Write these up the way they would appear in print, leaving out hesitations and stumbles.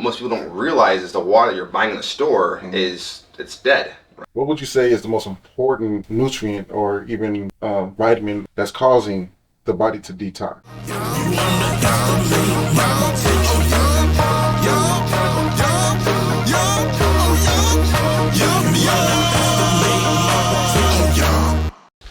What most people don't realize is the water you're buying in the store it's dead. What would you say is the most important nutrient or even vitamin that's causing the body to detox?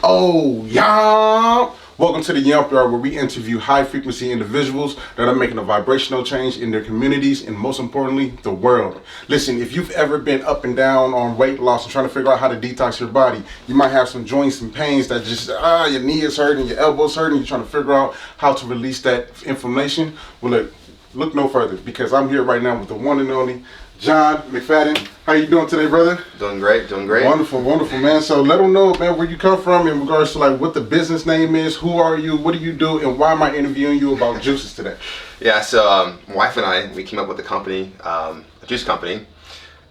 Oh, yeah. Welcome to the Yumpyard, where we interview high-frequency individuals that are making a vibrational change in their communities and, most importantly, the world. Listen, if you've ever been up and down on weight loss and trying to figure out how to detox your body, you might have some joints and pains that just, your knee is hurting, your elbow's hurting, you're trying to figure out how to release that inflammation. Well, look no further, because I'm here right now with the one and only John McFadden. How you doing today, brother? Doing great. Wonderful, man. So let them know, man, where you come from in regards to like what the business name is, who are you, what do you do, and why am I interviewing you about juices today? Yeah, so my wife and I, we came up with a company, a juice company,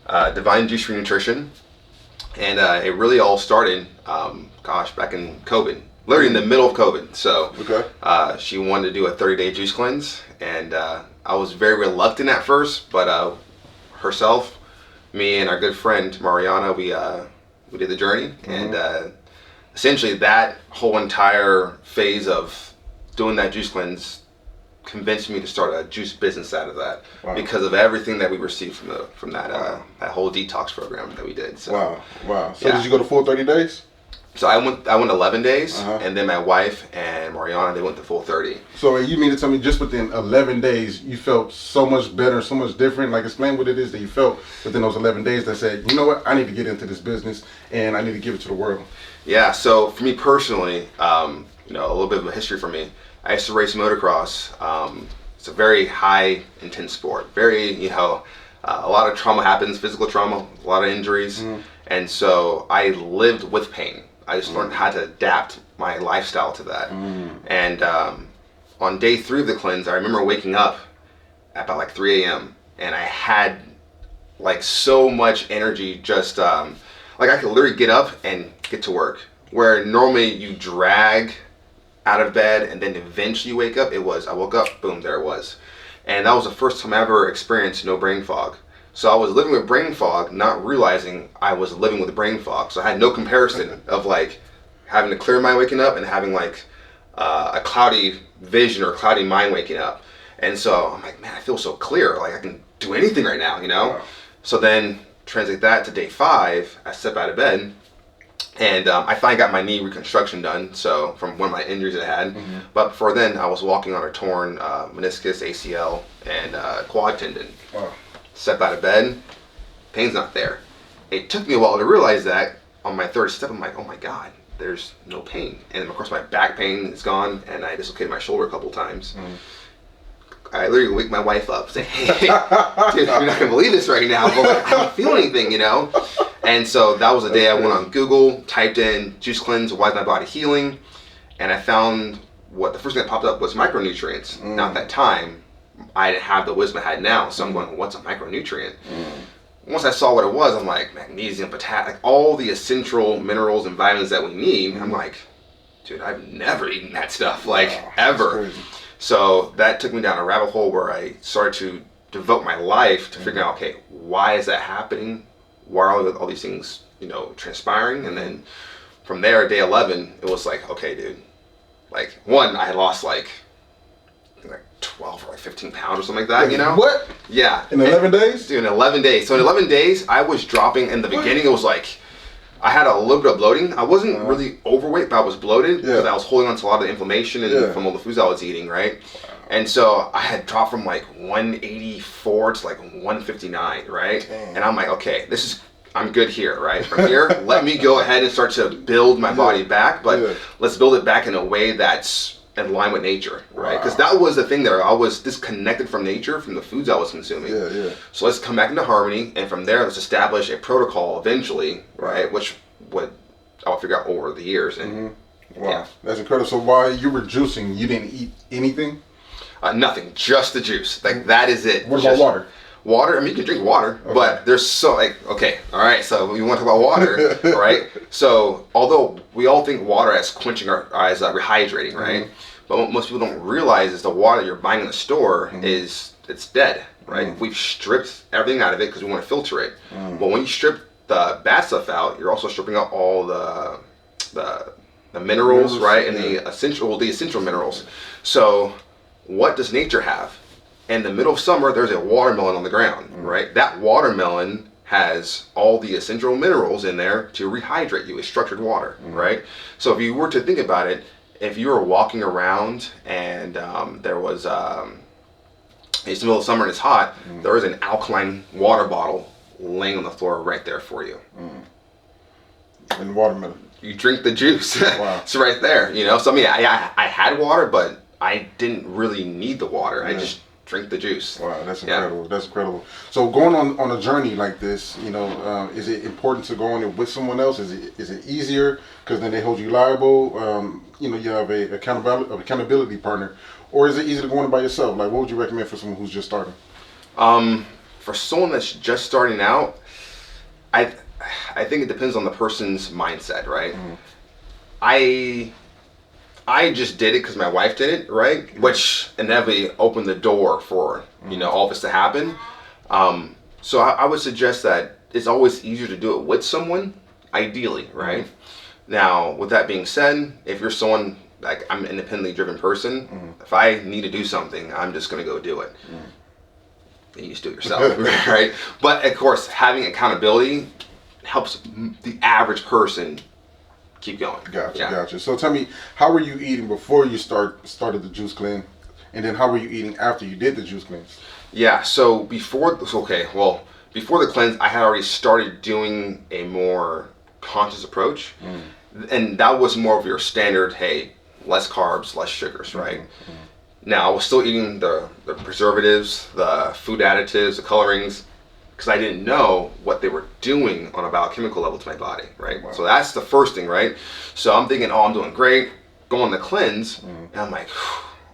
Divine Juicery and Nutrition, and it really all started, back in COVID, literally in the middle of COVID. So she wanted to do a 30-day juice cleanse, and I was very reluctant at first, but herself, me, and our good friend Mariana, we did the journey, and essentially that whole entire phase of doing that juice cleanse convinced me to start a juice business out of that because of everything that we received from that whole detox program that we did. So, wow. So did you go to full 30 days? So I went 11 days, and then my wife and Mariana, they went the full 30. So you mean to tell me just within 11 days, you felt so much better, so much different? Like, explain what it is that you felt within those 11 days that said, you know what, I need to get into this business and I need to give it to the world. Yeah, so for me personally, a little bit of a history for me. I used to race motocross. It's a very high, intense sport. Very, a lot of trauma happens, physical trauma, a lot of injuries. And so I lived with pain. I just learned how to adapt my lifestyle to that. And on day 3 of the cleanse, I remember waking up at about like 3 a.m. and I had like so much energy, just like I could literally get up and get to work. Where normally you drag out of bed and then eventually you wake up, I woke up, boom, there it was. And that was the first time I ever experienced no brain fog. So I was living with brain fog, not realizing I was living with brain fog. So I had no comparison of like having to clear mind waking up and having like a cloudy vision or cloudy mind waking up. And so I'm like, man, I feel so clear. Like I can do anything right now, Wow. So then translate that to day 5, I step out of bed and I finally got my knee reconstruction done. So from one of my injuries I had. But before then I was walking on a torn meniscus, ACL, and quad tendon. Wow. Step out of bed, pain's not there. It took me a while to realize that. On my 3rd step, I'm like, oh my God, there's no pain. And of course my back pain is gone, and I dislocated my shoulder a couple times. I literally wake my wife up, say, hey, dude, you're not gonna believe this right now, but like, I don't feel anything, And so that was the day I went on Google, typed in juice cleanse, why is my body healing? And I found the first thing that popped up was micronutrients. Now at that time, I didn't have the wisdom I had now, so I'm going, what's a micronutrient? Once I saw what it was, I'm like, magnesium, potassium, like all the essential minerals and vitamins that we need. I'm like, dude, I've never eaten that stuff, ever. So that took me down a rabbit hole where I started to devote my life to figuring out, okay, why is that happening? Why are all these things, transpiring? And then from there, day 11, it was like, okay, dude, like one, I had lost like 12 or 15 pounds or something like that, What? Yeah. In 11 days? Dude, in 11 days. So in 11 days, I was dropping. In the beginning, it was like, I had a little bit of bloating. I wasn't really overweight, but I was bloated because I was holding on to a lot of the inflammation and from all the foods I was eating, right? And so I had dropped from like 184 to like 159, right? Damn. And I'm like, okay, I'm good here, right? From here, let me go ahead and start to build my body back, but let's build it back in a way that's in line with nature, right? Because that was the thing there. I was disconnected from nature, from the foods I was consuming. So let's come back into harmony, and from there, let's establish a protocol eventually, right? Which I'll figure out over the years. And wow, that's incredible. So while you were juicing, you didn't eat anything? Nothing, just the juice. Like that is it. What about water? Water, I mean, you can drink water, but there's so so we want to talk about water, right? So although we all think water as quenching as rehydrating, right? But what most people don't realize is the water you're buying in the store it's dead. right? We've stripped everything out of it because we want to filter it. But when you strip the bad stuff out, you're also stripping out all the minerals, right? And the essential minerals. So what does nature have? In the middle of summer, there's a watermelon on the ground, right? That watermelon has all the essential minerals in there to rehydrate you. It's structured water, right? So if you were to think about it, if you were walking around and there was it's the middle of summer and it's hot, there is an alkaline water bottle laying on the floor right there for you. And watermelon. You drink the juice. Wow. It's right there, you know. So I mean, I had water, but I didn't really need the water. I just drink the juice. Wow, that's incredible. That's incredible. So going on a journey like this, you know, is it important to go on it with someone else? Is it easier because then they hold you liable? You know, you have a accountability partner, or is it easy to go on it by yourself? Like, what would you recommend for someone who's just starting? For someone that's just starting out, I think it depends on the person's mindset, right? I just did it because my wife did it, right? Which inevitably opened the door for, you know, all this to happen. So I would suggest that it's always easier to do it with someone, ideally, right? Now, with that being said, if you're someone, like I'm an independently driven person, if I need to do something, I'm just going to go do it. And you just do it yourself, right? But of course, having accountability helps the average person keep going. Gotcha. So tell me, how were you eating before you started the juice cleanse, and then how were you eating after you did the juice cleanse? Yeah. So before the cleanse, I had already started doing a more conscious approach, and that was more of your standard, hey, less carbs, less sugars, right? Now I was still eating the preservatives, the food additives, the colorings, because I didn't know what they were doing on a biochemical level to my body, right? Wow. So that's the first thing, right? So I'm thinking, oh, I'm doing great, go on the cleanse, and I'm like,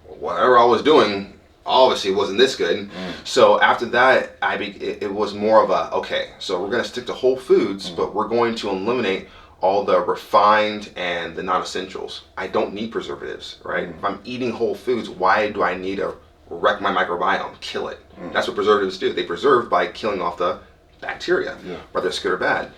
whatever I was doing, obviously wasn't this good. So after that, it was more of a, okay, so we're gonna stick to whole foods, but we're going to eliminate all the refined and the non-essentials. I don't need preservatives, right? If I'm eating whole foods, why do I need to wreck my microbiome, kill it? That's what preservatives do. They preserve by killing off the bacteria, whether it's good or bad.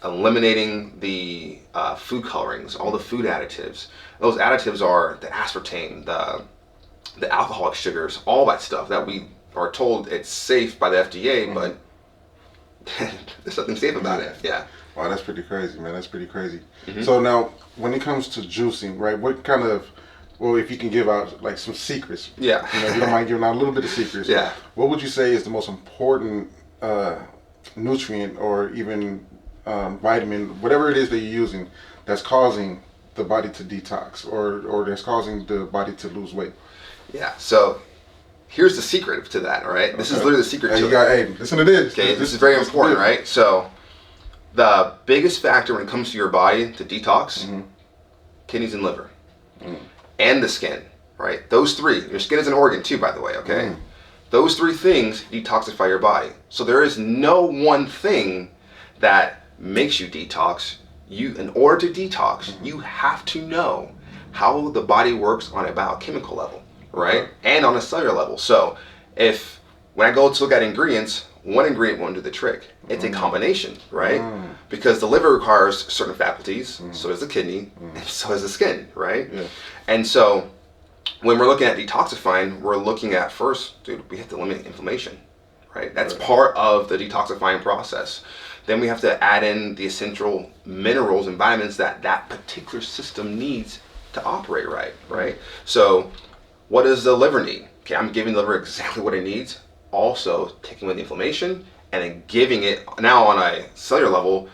Eliminating the food colorings, all the food additives. Those additives are the aspartame, the alcoholic sugars, all that stuff that we are told it's safe by the FDA, but there's nothing safe about it. Yeah. Wow, that's pretty crazy, man. That's pretty crazy. So now, when it comes to juicing, right, what kind of, well, if you can give out like some secrets. Yeah. You know, if you don't mind giving out a little bit of secrets. Yeah. What would you say is the most important nutrient or even vitamin, whatever it is that you're using, that's causing the body to detox or that's causing the body to lose weight? Yeah. So here's the secret to that, all right? This is literally the secret to it. Hey, listen to this. Okay, this is very important, right? So the biggest factor when it comes to your body to detox, kidneys and liver, and the skin, right? Those three. Your skin is an organ too, by the way, okay? Those three things detoxify your body. So there is no one thing that makes you detox. In order to detox, you have to know how the body works on a biochemical level, right? And on a cellular level. So when I go to look at ingredients, one ingredient won't do the trick. It's a combination, right? Because the liver requires certain faculties, so does the kidney, and so does the skin, right? And so when we're looking at detoxifying, we're looking at first, dude, we have to eliminate inflammation, right? That's part of the detoxifying process. Then we have to add in the essential minerals and vitamins that particular system needs to operate right? So what does the liver need? Okay, I'm giving the liver exactly what it needs. Also taking away the inflammation and then giving it now on a cellular level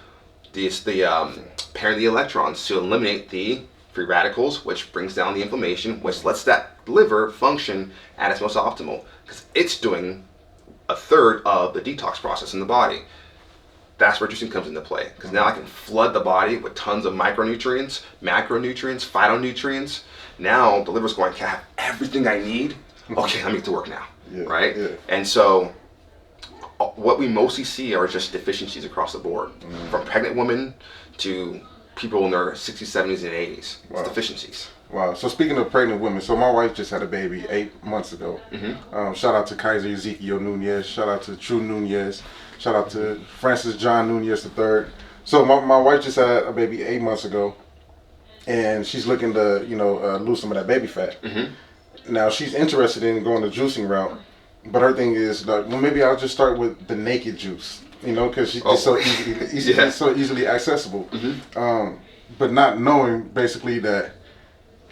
pairing the electrons to eliminate the free radicals, which brings down the inflammation, which lets that liver function at its most optimal because it's doing a third of the detox process in the body. That's where juicing comes into play because now I can flood the body with tons of micronutrients, macronutrients, phytonutrients. Now the liver's going to have everything I need. Okay, let me get to work now. Right? And so what we mostly see are just deficiencies across the board, from pregnant women to people in their 60s, 70s, and 80s. It's deficiencies. Wow. So speaking of pregnant women, so my wife just had a baby 8 months ago. Shout out to Kaiser Ezekiel Nunez. Shout out to True Nunez. Shout out to Francis John Nunez III. So my wife just had a baby 8 months ago, and she's looking to lose some of that baby fat. Now she's interested in going the juicing route, but her thing is like, well, maybe I'll just start with the naked juice, because it's so it's so easily accessible. But not knowing basically that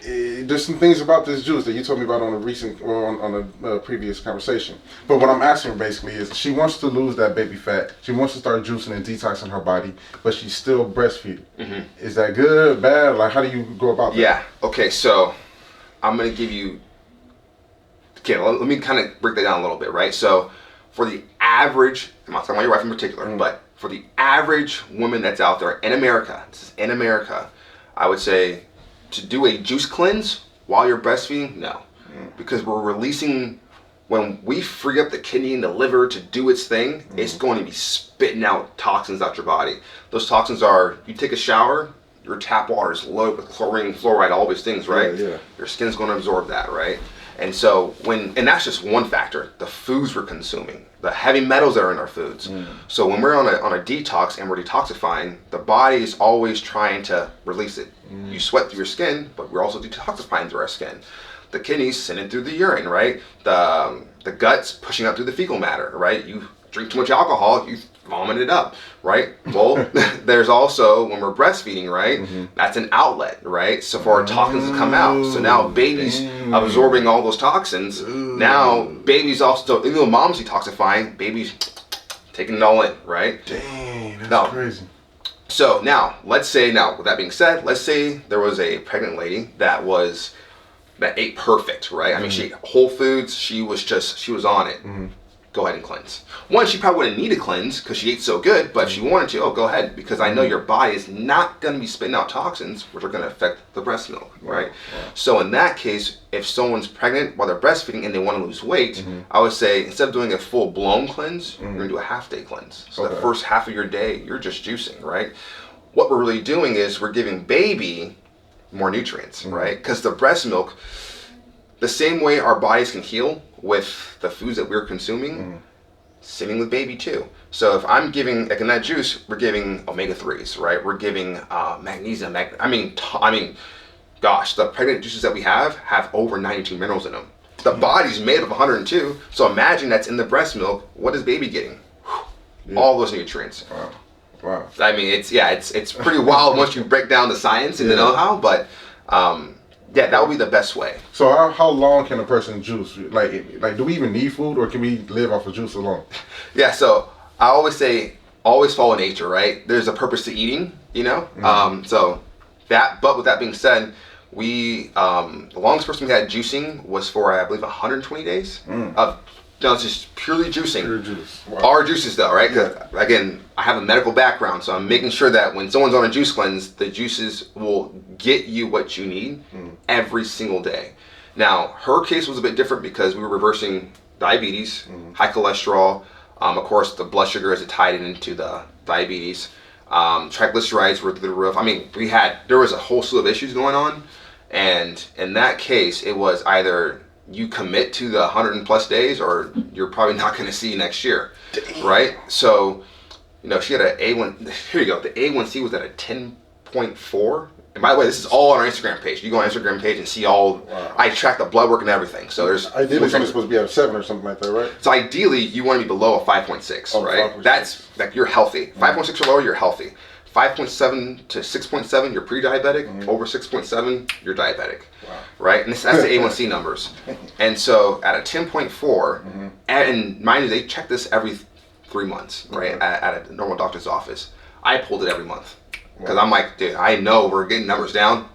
there's some things about this juice that you told me about on a recent or on a previous conversation. But what I'm asking her basically is she wants to lose that baby fat. She wants to start juicing and detoxing her body, but she's still breastfeeding. Is that good, bad? Like, how do you go about that? Yeah. Okay. So I'm gonna give you. Okay. Let me kind of break that down a little bit, right? So for the average, I'm not talking about your wife in particular, but for the average woman that's out there in America, this is in America, I would say, to do a juice cleanse while you're breastfeeding, no. Because we're releasing, when we free up the kidney and the liver to do its thing, it's going to be spitting out toxins out your body. Those toxins are, you take a shower, your tap water is loaded with chlorine, fluoride, all these things, right? Yeah. Your skin's going to absorb that, right? And so and that's just one factor, the foods we're consuming, the heavy metals that are in our foods. So when we're on a detox and we're detoxifying, the body is always trying to release it. You sweat through your skin, but we're also detoxifying through our skin. The kidneys send it through the urine, right? The gut's pushing out through the fecal matter, right? You drink too much alcohol, you vomit it up, right? Well, there's also, when we're breastfeeding, right? That's an outlet, right? So for our toxins to come out. So now baby's absorbing all those toxins. Now baby's also, even though mom's detoxifying, baby's taking it all in, right? Dang, that's crazy. So now, let's say, with that being said, let's say there was a pregnant lady that ate perfect, right? I mean, she ate whole foods, she was on it. Go ahead and cleanse. One, she probably wouldn't need to cleanse because she ate so good, but if she wanted to, go ahead, because I know your body is not going to be spitting out toxins which are going to affect the breast milk, right? So in that case, if someone's pregnant while they're breastfeeding and they want to lose weight, I would say instead of doing a full-blown cleanse, you're going to do a half-day cleanse. So the first half of your day, you're just juicing, right? What we're really doing is we're giving baby more nutrients, right? Because the breast milk, the same way our bodies can heal with the foods that we're consuming, same with baby too. So if I'm giving, like in that juice, we're giving omega-3s, right? We're giving magnesium. Gosh, the pregnant juices that we have over 92 minerals in them. The body's made of 102, so imagine that's in the breast milk. What is baby getting? All those nutrients. Wow. I mean, it's pretty wild once you break down the science and the know-how, but that would be the best way. So how long can a person juice? Like, do we even need food, or can we live off of juice alone? Yeah, so I always say, always follow nature, right? There's a purpose to eating, So but with that being said, we the longest person we had juicing was for, I believe, 120 days of it's just purely juicing. Pure juice. Wow. Our juices though, right? Because again, I have a medical background, so I'm making sure that when someone's on a juice cleanse, the juices will get you what you need every single day. Now, her case was a bit different because we were reversing diabetes, high cholesterol. Of course, the blood sugar is tied into the diabetes. Triglycerides were through the roof. I mean, there was a whole slew of issues going on, and in that case, it was either you commit to the 100+ days, or you're probably not going to see next year. Damn. Right? So, she had an A1. Here you go. The A1C was at a 10.4. And by the way, this is all on our Instagram page. You go on our Instagram page and see all. Wow. I track the blood work and everything. So there's. Ideally, something's supposed to be at 7 or something like that, right? So ideally, you want to be below a 5.6, right? 5.6. That's like you're healthy. 5.6 or lower, you're healthy. 5.7 to 6.7, you're pre-diabetic. Over 6.7, you're diabetic. Wow. Right? And that's the A1C numbers. And so at a 10.4, and mind you, they check this every 3 months, right? At a normal doctor's office. I pulled it every month. Because I'm like, dude, I know we're getting numbers down.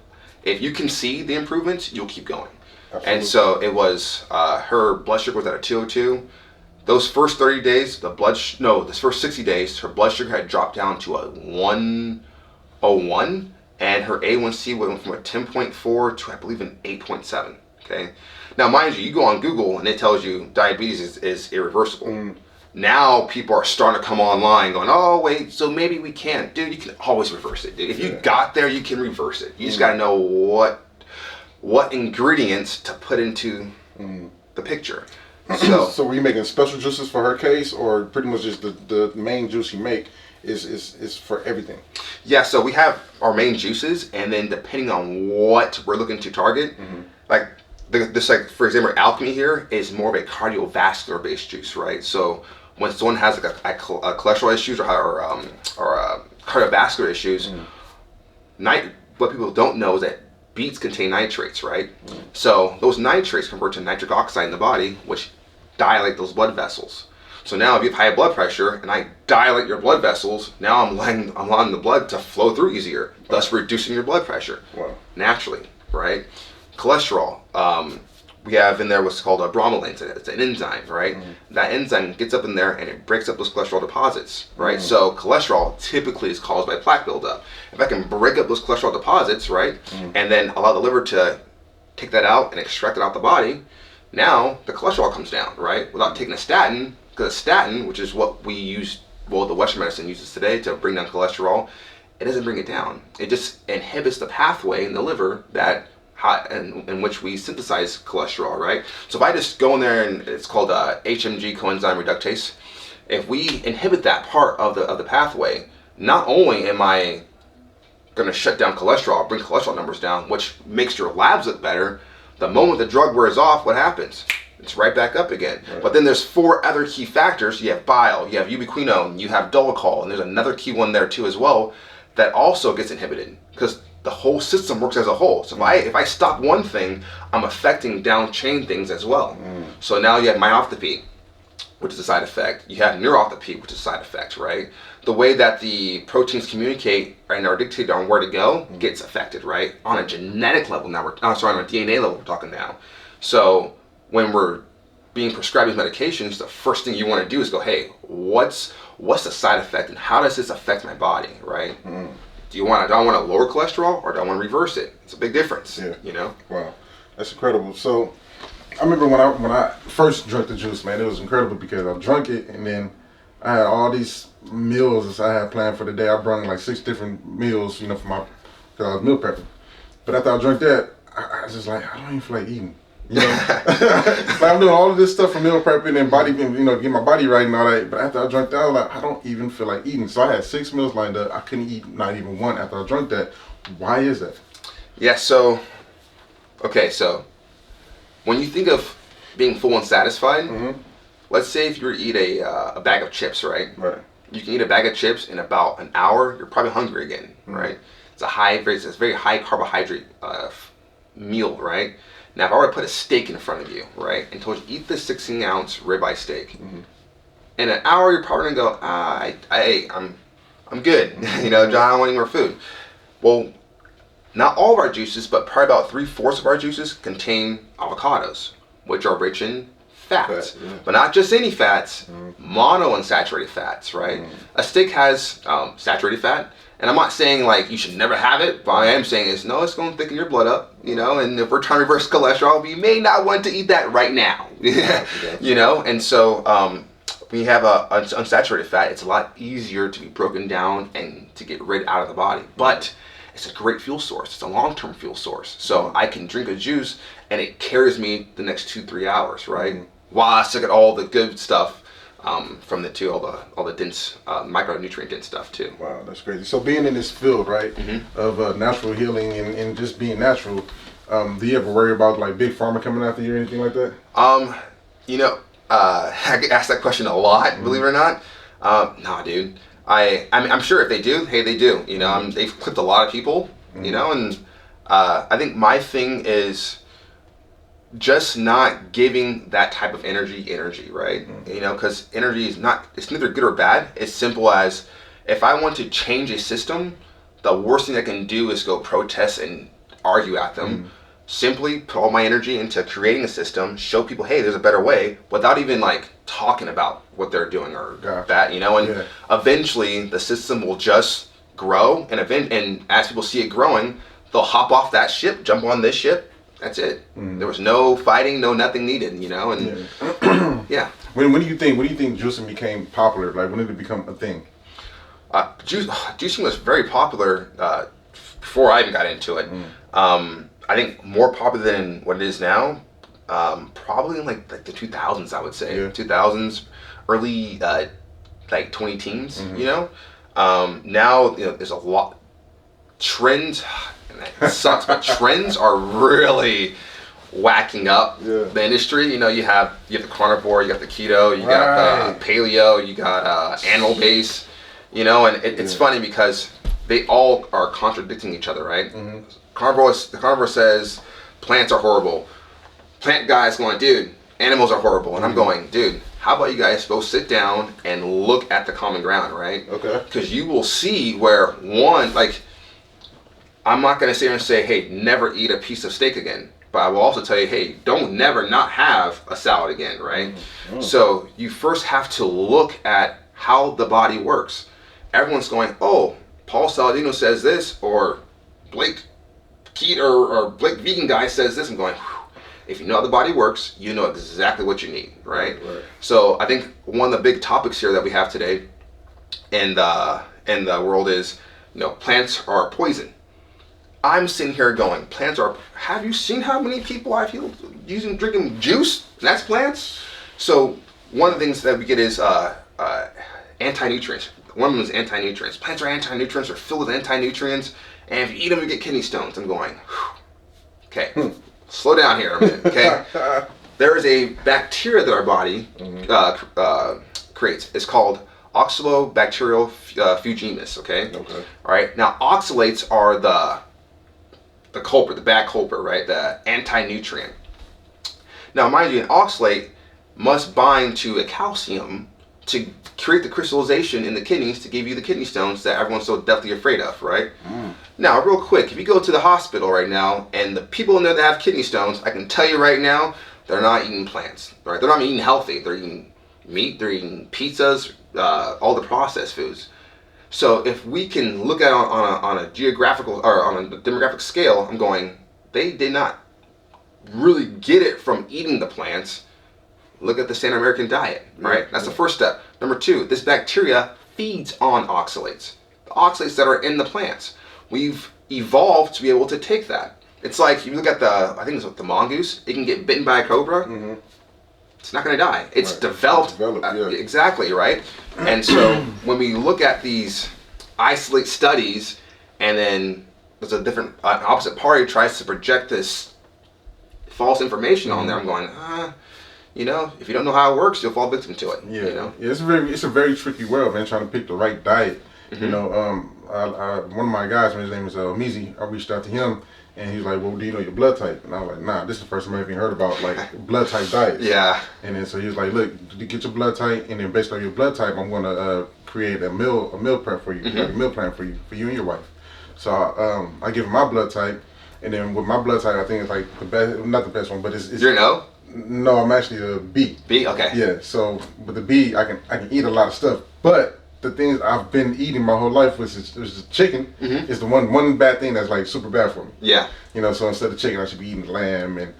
If you can see the improvements, you'll keep going. Absolutely. And so it was, her blood sugar was at a 202. Those first 30 days, this first 60 days, her blood sugar had dropped down to a 101, and her A1C went from a 10.4 to, I believe, an 8.7. Okay. Now, mind you, you go on Google and it tells you diabetes is irreversible. Now people are starting to come online going, oh, wait, so maybe we can't. Dude, you can always reverse it, dude. If you got there, you can reverse it. You just got to know what. what ingredients to put into the picture. So were you making special juices for her case, or pretty much just the main juice you make is for everything? Yeah, so we have our main juices, and then depending on what we're looking to target, like this, like for example, alchemy here is more of a cardiovascular based juice, right? So when someone has like a cholesterol issues or cardiovascular issues, what people don't know is that beets contain nitrates, right? So those nitrates convert to nitric oxide in the body, which dilate those blood vessels. So now if you have high blood pressure and I dilate your blood vessels, now I'm allowing the blood to flow through easier, thus reducing your blood pressure naturally, right? Cholesterol, we have in there what's called a bromelain. It's an enzyme, right? That enzyme gets up in there and it breaks up those cholesterol deposits, right? So cholesterol typically is caused by plaque buildup. If I can break up those cholesterol deposits, right, and then allow the liver to take that out and extract it out the body, now the cholesterol comes down, right? Without taking a statin, because a statin, which is what we use, well, the Western medicine uses today to bring down cholesterol, it doesn't bring it down. It just inhibits the pathway in the liver that in which we synthesize cholesterol, right? So if I just go in there and it's called HMG coenzyme reductase, if we inhibit that part of the pathway, not only am I going to shut down cholesterol, bring cholesterol numbers down, which makes your labs look better, the moment the drug wears off, what happens? It's right back up again. Right. But then there's 4 other key factors. You have bile, you have ubiquinone, you have dolichol, and there's another key one there too as well that also gets inhibited because the whole system works as a whole. So if I stop one thing, I'm affecting down chain things as well. So now you have myopathy, which is a side effect. You have neuropathy, which is a side effect, right? The way that the proteins communicate and are dictated on where to go gets affected, right? On a genetic level now, on a DNA level we're talking now. So when we're being prescribed these medications, the first thing you want to do is go, hey, what's the side effect and how does this affect my body, right? Do I want to lower cholesterol or do I want to reverse it? It's a big difference, you know? Wow, that's incredible. So I remember when I first drank the juice, man, it was incredible because I drank it and then I had all these meals I had planned for the day. I brought like 6 different meals, because I was meal prepping. But after I drank that, I was just like, I don't even feel like eating. Like I'm doing all of this stuff for meal prepping and body, get my body right and all that. But after I drank that, I was like, I don't even feel like eating. So I had 6 meals lined up. I couldn't eat not even one after I drank that. Why is that? Yeah. So when you think of being full and satisfied, let's say if you were to eat a bag of chips, right? Right. You can eat a bag of chips in about an hour. You're probably hungry again, right? It's a very high carbohydrate meal, right? Now, if I were to put a steak in front of you, right, and told you eat this 16-ounce ribeye steak, in an hour you're probably gonna go, I'm good. John, I don't want any more food. Well, not all of our juices, but probably about 3/4 of our juices contain avocados, which are rich in fats, but not just any fats, monounsaturated fats, right? A steak has saturated fat, and I'm not saying like you should never have it, but I am saying is no, it's going to thicken your blood up, and if we're trying to reverse cholesterol, we may not want to eat that right now, and so when you have a unsaturated fat, it's a lot easier to be broken down and to get rid out of the body, but it's a great fuel source. It's a long-term fuel source. So I can drink a juice and it carries me the next 2-3 hours, right? While I still get all the good stuff from the two, all the dense micronutrient dense stuff too. Wow, that's crazy. So being in this field, right, of natural healing and just being natural, do you ever worry about like big pharma coming after you or anything like that? I get asked that question a lot, believe it or not. Nah, dude. I'm sure if they do, hey, they do. They've clipped a lot of people, and I think my thing is just not giving that type of energy, right? Because energy it's neither good or bad. It's simple as if I want to change a system, the worst thing I can do is go protest and argue at them. Simply put all my energy into creating a system, show people, hey, there's a better way, without even like talking about what they're doing or that, and eventually the system will just grow, and as people see it growing, they'll hop off that ship, jump on this ship. That's it. There was no fighting, no nothing needed, and yeah. When do you think juicing became popular? Like when did it become a thing? Juicing was very popular before I even got into it. I think more popular than what it is now. Probably in like the 2000s, I would say. 2000s, early like 20 teens. You know, now there's a lot trends. And it sucks, but trends are really whacking up the industry. You have the carnivore, you got the keto, you got paleo, you got animal base. And it's funny because they all are contradicting each other, right? The carnivore says plants are horrible. Plant guy's going, dude, animals are horrible. And I'm going, dude, how about you guys go sit down and look at the common ground, right? Okay. Because you will see where one, like, I'm not going to sit here and say, hey, never eat a piece of steak again. But I will also tell you, hey, don't never not have a salad again, right? So you first have to look at how the body works. Everyone's going, oh, Paul Saladino says this, or Blake Keto or Blake Vegan guy says this. I'm going, whew. If you know how the body works, you know exactly what you need, right? So I think one of the big topics here that we have today in the world is, plants are poison. I'm sitting here going, have you seen how many people I've healed drinking juice? And that's plants. So one of the things that we get is anti-nutrients. One of them is anti-nutrients. Plants are anti-nutrients, are filled with anti-nutrients, and if you eat them, you get kidney stones. I'm going, okay, slow down here a minute, okay? There is a bacteria that our body creates. It's called Oxalobacterial fugimus, okay? All right, now oxalates are the culprit, the bad culprit, right? The anti-nutrient. Now, mind you, an oxalate must bind to a calcium to create the crystallization in the kidneys to give you the kidney stones that everyone's so deathly afraid of, right? Now, real quick, if you go to the hospital right now and the people in there that have kidney stones, I can tell you right now, they're not eating plants, right? They're not eating healthy. They're eating meat, they're eating pizzas, all the processed foods. So if we can look at it on a geographical or on a demographic scale, I'm going, they did not really get it from eating the plants. Look at the standard American diet, right? That's the first step. Number two, this bacteria feeds on oxalates. The oxalates that are in the plants. We've evolved to be able to take that. It's like, you look at I think it's the mongoose, it can get bitten by a cobra. It's not going to die. It's developed. Exactly, right? And so when we look at these isolate studies, and then there's a different opposite party tries to project this false information on there, I'm going, if you don't know how it works, you'll fall victim to it. It's a very tricky world, man, trying to pick the right diet. One of my guys, his name is Mizi, I reached out to him, and he's like, well, do you know your blood type? And I was like, nah, this is the first time I've even heard about like blood type diets. And then so he was like, look, get your blood type, and then based on your blood type, I'm going to create a meal prep for you, like a meal plan for you and your wife. So I give him my blood type, and then with my blood type, I think it's like the best, not the best one, but it's You're an O? No, I'm actually a B. B, okay. Yeah, so with the B, I can eat a lot of stuff, but the things I've been eating my whole life was chicken. Is the one bad thing that's like super bad for me. So instead of chicken, I should be eating lamb and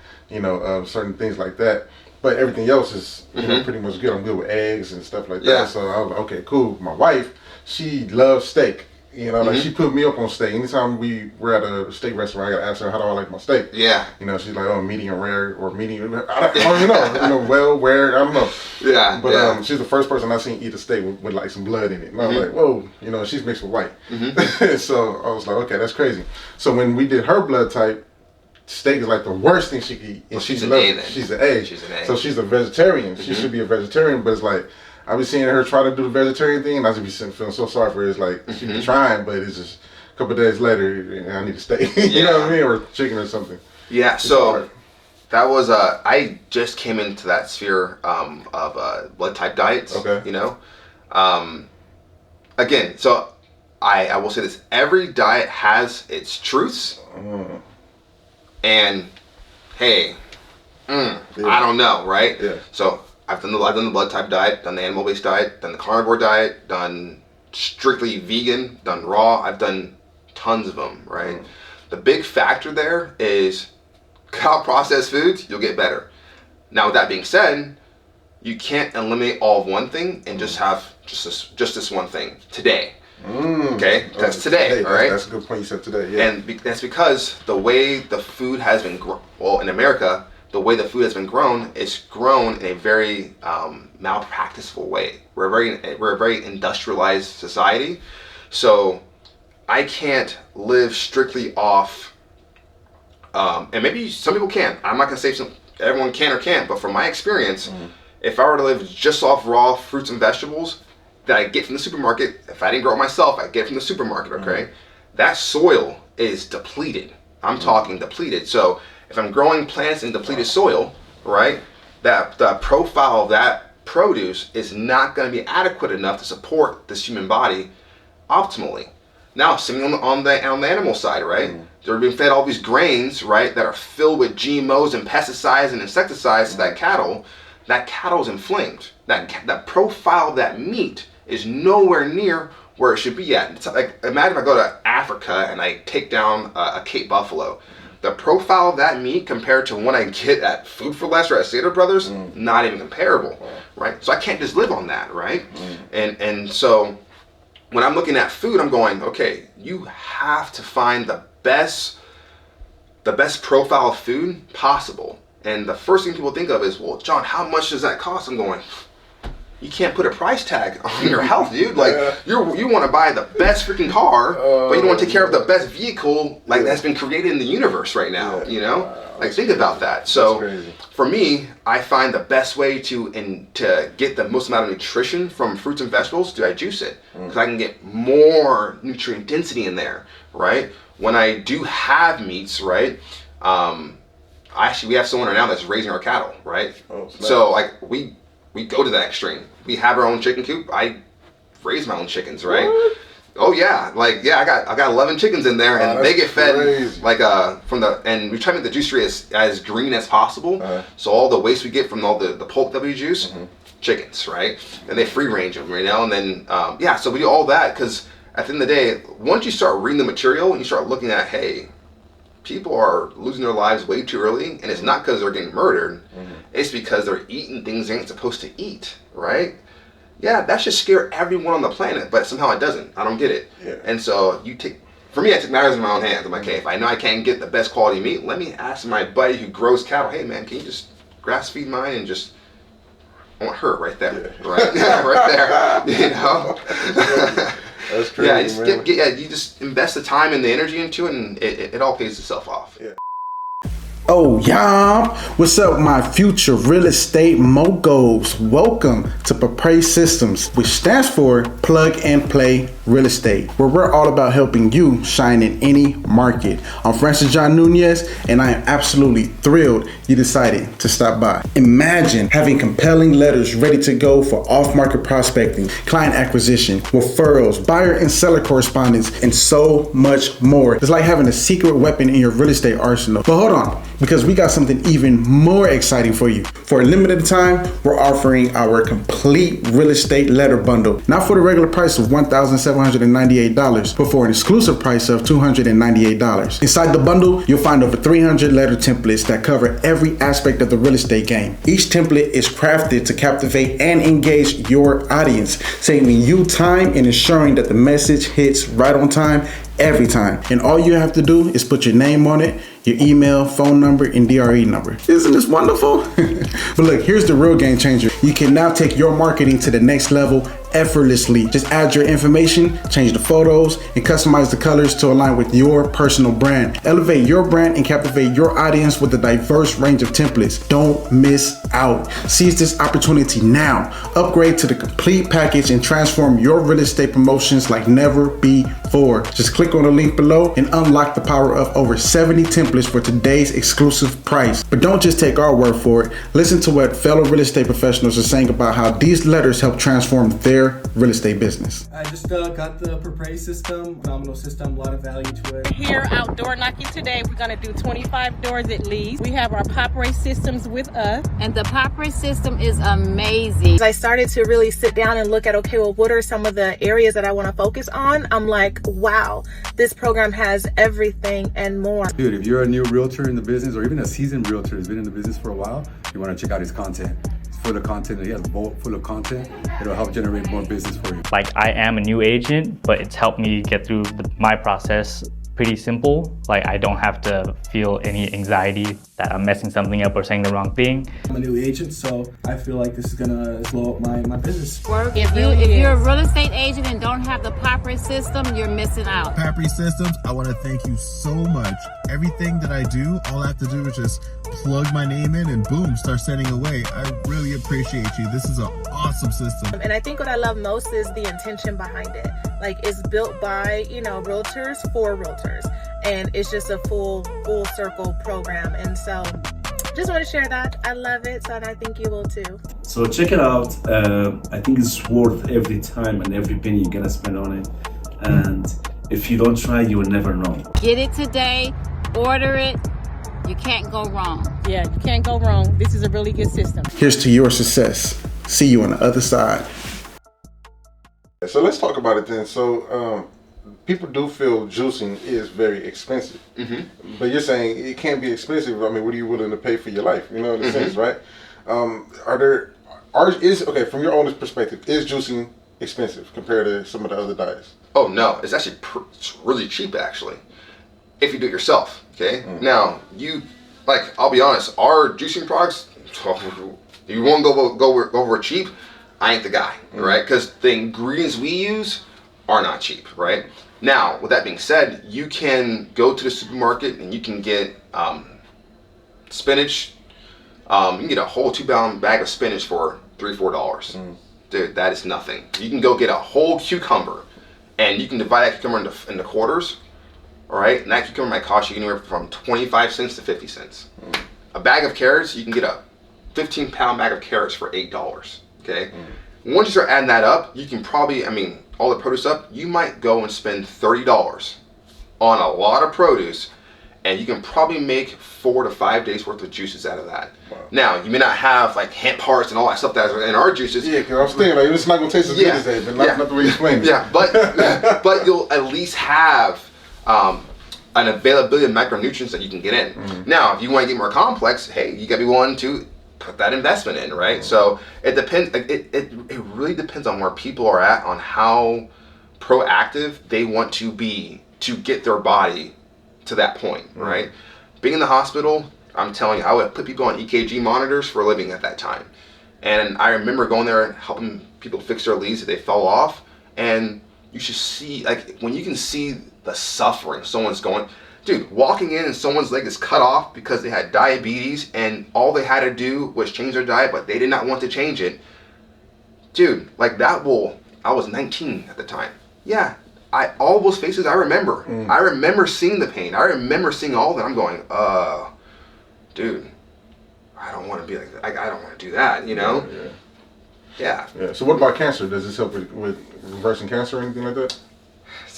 certain things like that. But everything else is pretty much good. I'm good with eggs and stuff like that. So I was like, okay, cool. My wife, she loves steak. Like she put me up on steak. Anytime we're at a steak restaurant, I gotta ask her, how do I like my steak? She's like, oh, medium rare or medium. I don't even know. Well, where, I don't know. But she's the first person I've seen eat a steak with like some blood in it. And I was like, whoa, she's mixed with white. So I was like, okay, that's crazy. So when we did her blood type, steak is like the worst thing she could eat. Well, she's an A then. She's an A. So she's a vegetarian. She should be a vegetarian, but it's like, I be seeing her try to do the vegetarian thing, and I just be feeling so sorry for her. It's like, she be trying, but it's just a couple of days later, I need to steak. You know what I mean? Or chicken or something. Yeah, it's so hard. That was, I just came into that sphere of blood type diets. Okay. Again, so I will say this. Every diet has its truths. And, hey, I don't know, right? So I've done the blood type diet, done the animal based diet, done the carnivore diet, done strictly vegan, done raw. I've done tons of them, right? The big factor there is cut out processed foods, you'll get better. Now, with that being said, you can't eliminate all of one thing and just have just this one thing today. Okay, that's today, all right? That's a good point you said today, yeah. And that's because the way the food has been grown, well, in America, the way the food has been grown is grown in a very malpracticeful way. We're a very industrialized society, so I can't live strictly off. And maybe some people can. I'm not gonna say everyone can or can't, but from my experience, if I were to live just off raw fruits and vegetables that I get from the supermarket, if I didn't grow it myself, I get it from the supermarket. Okay, that soil is depleted. I'm talking depleted. So if I'm growing plants in depleted soil, right, the profile of that produce is not going to be adequate enough to support this human body optimally. Now, similarly on the animal side, right, they're being fed all these grains, right, that are filled with GMOs and pesticides and insecticides to that cattle. That cattle is inflamed. That profile of that meat is nowhere near where it should be at. It's like, imagine if I go to Africa and I take down a Cape Buffalo. The profile of that meat compared to what I get at Food for Less or at Stater Brothers, not even comparable, right? So I can't just live on that, right? And so when I'm looking at food, I'm going, okay, you have to find the best profile of food possible. And the first thing people think of is, well, John, how much does that cost? I'm going, you can't put a price tag on your health, dude. Like, you want to buy the best freaking car, but you don't want to take care of the best vehicle that's been created in the universe right now, you know? Like, think about that. So, for me, I find the best way to get the most amount of nutrition from fruits and vegetables, I juice it. Because I can get more nutrient density in there, right? When I do have meats, right, we have someone right now that's raising our cattle, right? So, like, we go to that extreme. We have our own chicken coop. I raise my own chickens, right? What? Oh yeah, I got 11 chickens in there, and they get fed and we try to make the juicery as green as possible. So all the waste we get from all the pulp that we juice, chickens, right? And they free range them, you know. And then so we do all that because at the end of the day, once you start reading the material and you start looking at, hey, people are losing their lives way too early, and it's not because they're getting murdered. It's because they're eating things they ain't supposed to eat, right? Yeah, that should scare everyone on the planet, but somehow it doesn't. I don't get it. And so for me, I take matters in my own hands. I'm like, okay, if I know I can't get the best quality meat, let me ask my buddy who grows cattle, hey man, can you just grass feed mine and just, I want her right there, right? Right there, you know? That's crazy, you just invest the time and the energy into it, and it all pays itself off. Oh, y'all. What's up, my future real estate moguls? Welcome to Papray Systems, which stands for Plug and Play Real Estate, where we're all about helping you shine in any market. I'm Francis John Nunez, and I am absolutely thrilled you decided to stop by. Imagine having compelling letters ready to go for off-market prospecting, client acquisition, referrals, buyer and seller correspondence, and so much more. It's like having a secret weapon in your real estate arsenal. But hold on, because we got something even more exciting for you. For a limited time, we're offering our complete real estate letter bundle, not for the regular price of $1,798, but for an exclusive price of $298. Inside the bundle, you'll find over 300 letter templates that cover every aspect of the real estate game. Each template is crafted to captivate and engage your audience, saving you time and ensuring that the message hits right on time every time. And all you have to do is put your name on it, your email, phone number, and DRE number. Isn't this wonderful? But look, here's the real game changer. You can now take your marketing to the next level effortlessly. Just add your information, change the photos, and customize the colors to align with your personal brand. Elevate your brand and captivate your audience with a diverse range of templates. Don't miss out. Seize this opportunity now. Upgrade to the complete package and transform your real estate promotions like never before. Just click on the link below and unlock the power of over 70 templates for today's exclusive price. But don't just take our word for it. Listen to what fellow real estate professionals are saying about how these letters help transform their real estate business. I just got the Papray system, phenomenal system, a lot of value to it. Here outdoor knocking today, we're gonna do 25 doors at least. We have our Papray systems with us. And the Papray system is amazing. I started to really sit down and look at, okay, well, what are some of the areas that I wanna focus on? I'm like, wow, this program has everything and more. Dude, if you're a new realtor in the business or even a seasoned realtor who's been in the business for a while, you wanna check out his content. It's full of content, he has a vault full of content, it'll help generate more business for you. Like, I am a new agent, but it's helped me get through my process pretty simple. Like, I don't have to feel any anxiety that I'm messing something up or saying the wrong thing. I'm a new agent, so I feel like this is gonna blow up my business. If you're a real estate agent and don't have the Papre system, you're missing out. Papre Systems, I want to thank you so much. Everything that I do, all I have to do is just plug my name in and boom, start sending away. I really appreciate you. This is an awesome system. And I think what I love most is the intention behind it. Like, it's built by, realtors for realtors. And it's just a full circle program. And so just want to share that. I love it. So, and I think you will too. So check it out. I think it's worth every time and every penny you're gonna spend on it. And if you don't try, you will never know. Get it today, order it. You can't go wrong. Yeah, you can't go wrong. This is a really good system. Here's to your success. See you on the other side. So let's talk about it then. So people do feel juicing is very expensive, but you're saying it can't be expensive. I mean, what are you willing to pay for your life? In a sense, right? From your owner's perspective, is juicing expensive compared to some of the other diets? Oh no, it's actually it's really cheap actually, if you do it yourself. Okay, now I'll be honest, our juicing products, you won't go over cheap. I ain't the guy, right? Because the ingredients we use are not cheap, right? Now, with that being said, you can go to the supermarket and you can get spinach. You can get a whole 2-pound bag of spinach for $3-4. Dude, that is nothing. You can go get a whole cucumber and you can divide that cucumber into quarters, all right? And that cucumber might cost you anywhere from 25 cents to 50 cents. A bag of carrots, you can get a 15-pound bag of carrots for $8. Okay. Once you start adding that up, you can probably, all the produce up, you might go and spend $30 on a lot of produce, and you can probably make 4 to 5 days worth of juices out of that. Wow. Now, you may not have like hemp hearts and all that stuff that's in our juices. Yeah, because I was thinking it's not going to taste as good as that, but not the way you explained it. Yeah, but you'll at least have an availability of micronutrients that you can get in. Now, if you want to get more complex, hey, you got to be willing to put that investment in, right? So it depends. It really depends on where people are at, on how proactive they want to be to get their body to that point, right? Being in the hospital, I'm telling you, I would put people on EKG monitors for a living at that time. And I remember going there and helping people fix their leads if they fell off. And you should see, when you can see the suffering someone's going. Dude, walking in and someone's leg is cut off because they had diabetes and all they had to do was change their diet, but they did not want to change it. Dude, I was 19 at the time. Yeah, all those faces I remember. I remember seeing the pain. I remember seeing all that. I'm going, dude, I don't want to be like that. I don't want to do that, Yeah. So what about cancer? Does this help with reversing cancer or anything like that?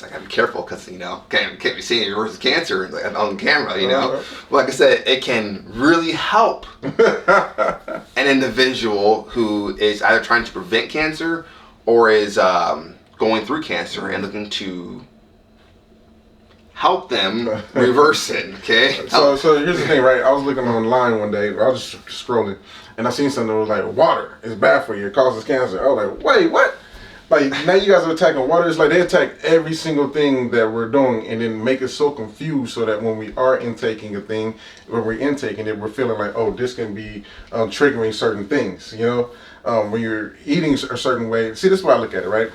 I gotta be careful because can't be seeing reverse cancer on camera. Like I said, it can really help an individual who is either trying to prevent cancer or is going through cancer and looking to help them reverse it. Okay. So here's the thing, right? I was looking online one day. I was just scrolling and I seen something that was like, water is bad for you. It causes cancer. I was like, wait, what? Now you guys are attacking water. It's like they attack every single thing that we're doing and then make us so confused so that when we are intaking a thing, when we're intaking it, we're feeling like, oh, this can be triggering certain things, when you're eating a certain way. See, this is why I look at it, right?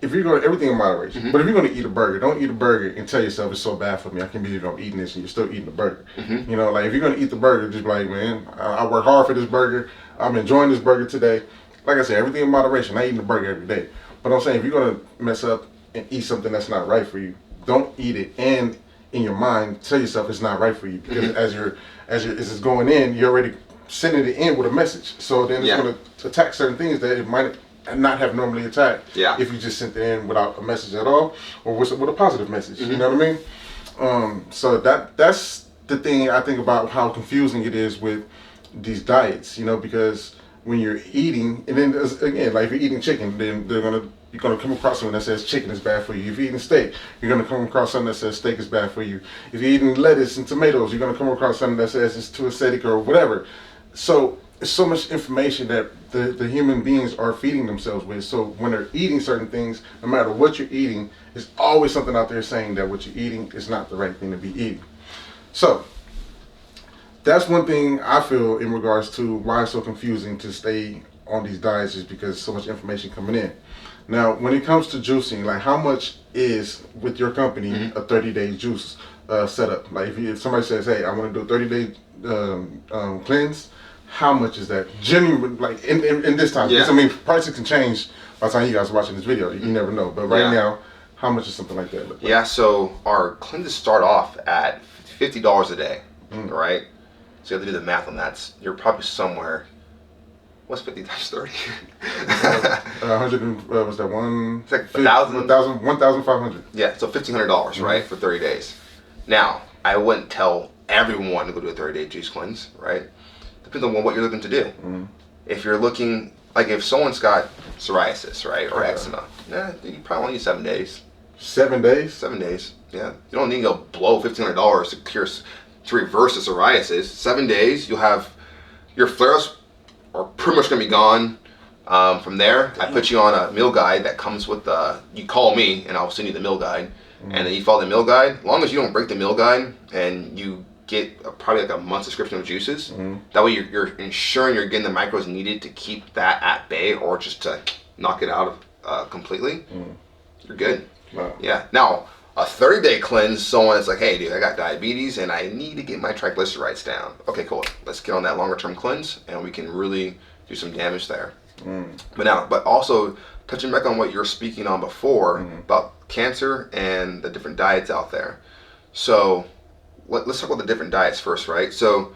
If you're going to, everything in moderation, but if you're going to eat a burger, don't eat a burger and tell yourself it's so bad for me. I can't believe I'm eating this and you're still eating the burger. If you're going to eat the burger, just be like, man, I work hard for this burger. I'm enjoying this burger today. Like I said, everything in moderation. I eat a burger every day. But I'm saying if you're going to mess up and eat something that's not right for you, don't eat it. And in your mind, tell yourself it's not right for you. Because as it's going in, you're already sending it in with a message. So then it's going to attack certain things that it might not have normally attacked if you just sent it in without a message at all or with a positive message. You know what I mean? So that's the thing I think about how confusing it is with these diets, because when you're eating, and then again, like if you're eating chicken, then you're gonna come across something that says chicken is bad for you. If you're eating steak, you're gonna come across something that says steak is bad for you. If you're eating lettuce and tomatoes, you're gonna come across something that says it's too acidic or whatever. So it's so much information that the human beings are feeding themselves with. So when they're eating certain things, no matter what you're eating, there's always something out there saying that what you're eating is not the right thing to be eating. So that's one thing I feel in regards to why it's so confusing to stay on these diets, is because so much information coming in. Now, when it comes to juicing, like how much is with your company a 30-day juice setup? Like if somebody says, hey, I want to do a 30-day cleanse, how much is that? Genuine, like in this time, because I mean, prices can change by the time you guys are watching this video. You never know. But right now, how much is something like that look like? Yeah, so our cleanses start off at $50 a day, right? So you have to do the math on that. You're probably somewhere. What's 50 times 30? 100. Was that one? It's like 1,500. Yeah, so $1,500, right, for 30 days. Now, I wouldn't tell everyone to go do a 30-day juice cleanse, right? Depends on what you're looking to do. If you're looking, like if someone's got psoriasis, right, or eczema, you probably only need 7 days. 7 days? 7 days, yeah. You don't need to go blow $1,500 to reverse the psoriasis. 7 days, you'll have your flares are pretty much gonna be gone. From there, I put you on a meal guide that comes with you call me and I'll send you the meal guide, and then you follow the meal guide. As long as you don't break the meal guide and you get probably like a month's subscription of juices, that way you're ensuring you're getting the macros needed to keep that at bay or just to knock it out completely. You're good. Wow. Yeah. Now, a 30-day cleanse, someone is like, hey, dude, I got diabetes and I need to get my triglycerides down. Okay, cool. Let's get on that longer-term cleanse and we can really do some damage there. But also touching back on what you were speaking on before about cancer and the different diets out there. So let's talk about the different diets first, right? So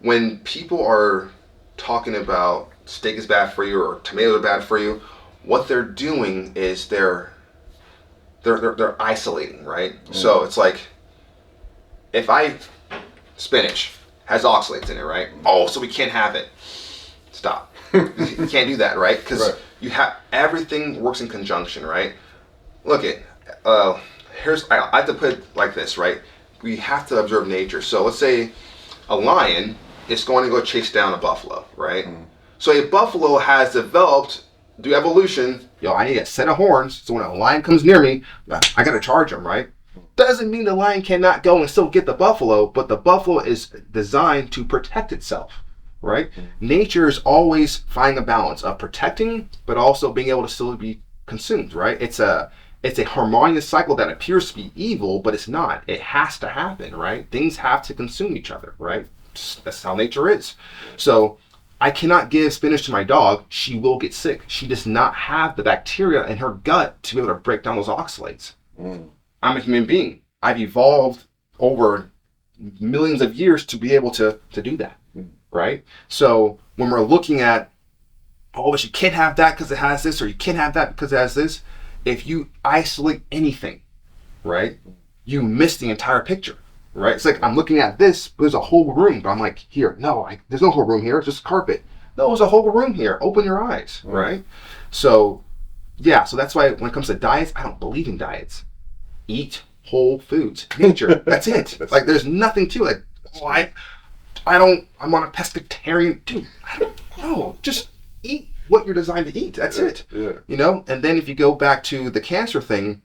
when people are talking about steak is bad for you or tomatoes are bad for you, what they're doing is they're isolating, right? So it's like, if spinach has oxalates in it, right? Oh, so we can't have it. Stop. You can't do that, right? Because you have, everything works in conjunction, right? Look at, I have to put it like this, right? We have to observe nature. So let's say a lion is going to go chase down a buffalo, right? So a buffalo has developed through evolution, I need a set of horns, so when a lion comes near me, I gotta charge him, right? Doesn't mean the lion cannot go and still get the buffalo, but the buffalo is designed to protect itself, right? Nature is always finding a balance of protecting, but also being able to still be consumed, right? It's a harmonious cycle that appears to be evil, but it's not. It has to happen, right? Things have to consume each other, right? That's how nature is. So I cannot give spinach to my dog. She will get sick. She does not have the bacteria in her gut to be able to break down those oxalates. I'm a human being. I've evolved over millions of years to be able to do that, right? So when we're looking at, but you can't have that because it has this, or you can't have that because it has this, if you isolate anything, right, you miss the entire picture. Right? It's like I'm looking at this, but there's a whole room, but I'm like, here, no, there's no whole room here, it's just carpet. No, there's a whole room here. Open your eyes, right? So, yeah, so that's why when it comes to diets, I don't believe in diets. Eat whole foods, nature, that's it. Like, there's nothing to it. Like, I'm on a pescatarian, dude, I don't know. Just eat what you're designed to eat, that's it. Yeah. You know? And then if you go back to the cancer thing,